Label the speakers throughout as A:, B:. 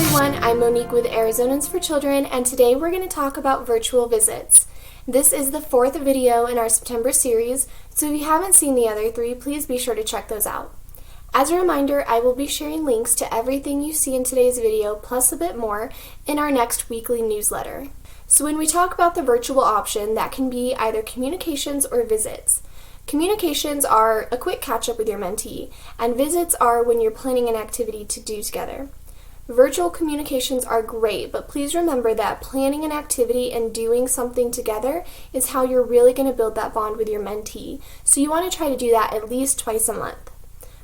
A: everyone, I'm Monique with Arizonans for Children, and today we're going to talk about virtual visits. This is the fourth video in our September series, so if you haven't seen the other three, please be sure to check those out. As a reminder, I will be sharing links to everything you see in today's video, plus a bit more, in our next weekly newsletter. So when we talk about the virtual option, that can be either communications or visits. Communications are a quick catch-up with your mentee, and visits are when you're planning an activity to do together. Virtual communications are great, but please remember that planning an activity and doing something together is how you're really going to build that bond with your mentee. So you want to try to do that at least twice a month.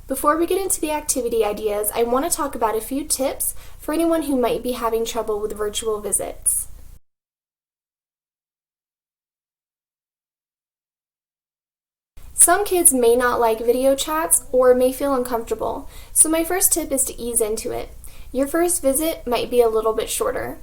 A: Before we get into the activity ideas, I want to talk about a few tips for anyone who might be having trouble with virtual visits. Some kids may not like video chats or may feel uncomfortable, so my first tip is to ease into it. Your first visit might be a little bit shorter.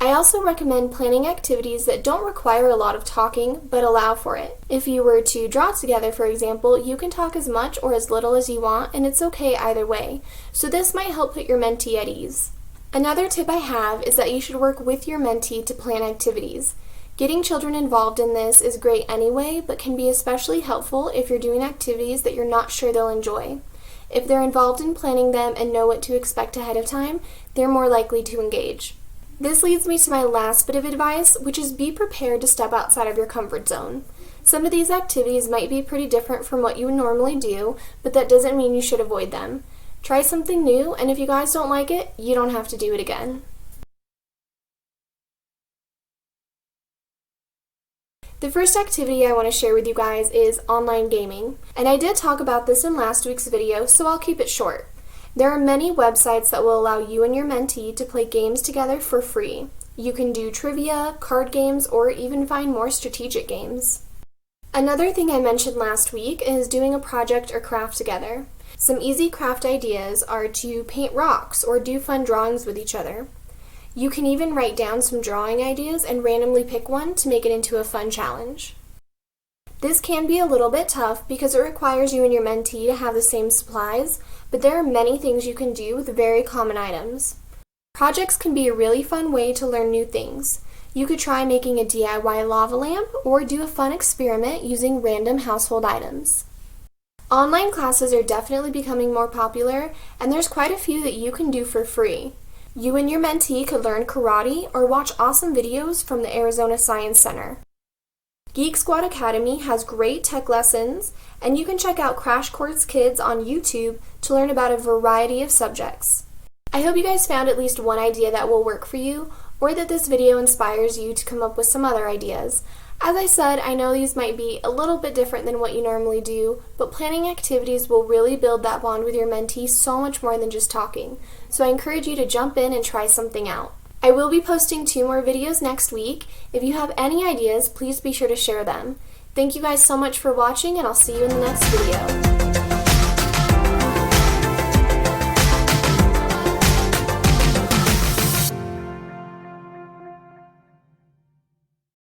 A: I also recommend planning activities that don't require a lot of talking, but allow for it. If you were to draw together, for example, you can talk as much or as little as you want, and it's okay either way. So this might help put your mentee at ease. Another tip I have is that you should work with your mentee to plan activities. Getting children involved in this is great anyway, but can be especially helpful if you're doing activities that you're not sure they'll enjoy. If they're involved in planning them and know what to expect ahead of time, they're more likely to engage. This leads me to my last bit of advice, which is be prepared to step outside of your comfort zone. Some of these activities might be pretty different from what you would normally do, but that doesn't mean you should avoid them. Try something new, and if you guys don't like it, you don't have to do it again. The first activity I want to share with you guys is online gaming, and I did talk about this in last week's video, so I'll keep it short. There are many websites that will allow you and your mentee to play games together for free. You can do trivia, card games, or even find more strategic games. Another thing I mentioned last week is doing a project or craft together. Some easy craft ideas are to paint rocks or do fun drawings with each other. You can even write down some drawing ideas and randomly pick one to make it into a fun challenge. This can be a little bit tough because it requires you and your mentee to have the same supplies, but there are many things you can do with very common items. Projects can be a really fun way to learn new things. You could try making a DIY lava lamp or do a fun experiment using random household items. Online classes are definitely becoming more popular, and there's quite a few that you can do for free. You and your mentee could learn karate or watch awesome videos from the Arizona Science Center. Geek Squad Academy has great tech lessons, and you can check out Crash Course Kids on YouTube to learn about a variety of subjects. I hope you guys found at least one idea that will work for you, or that this video inspires you to come up with some other ideas. As I said, I know these might be a little bit different than what you normally do, but planning activities will really build that bond with your mentee so much more than just talking. So I encourage you to jump in and try something out. I will be posting 2 more videos next week. If you have any ideas, please be sure to share them. Thank you guys so much for watching, and I'll see you in the next video.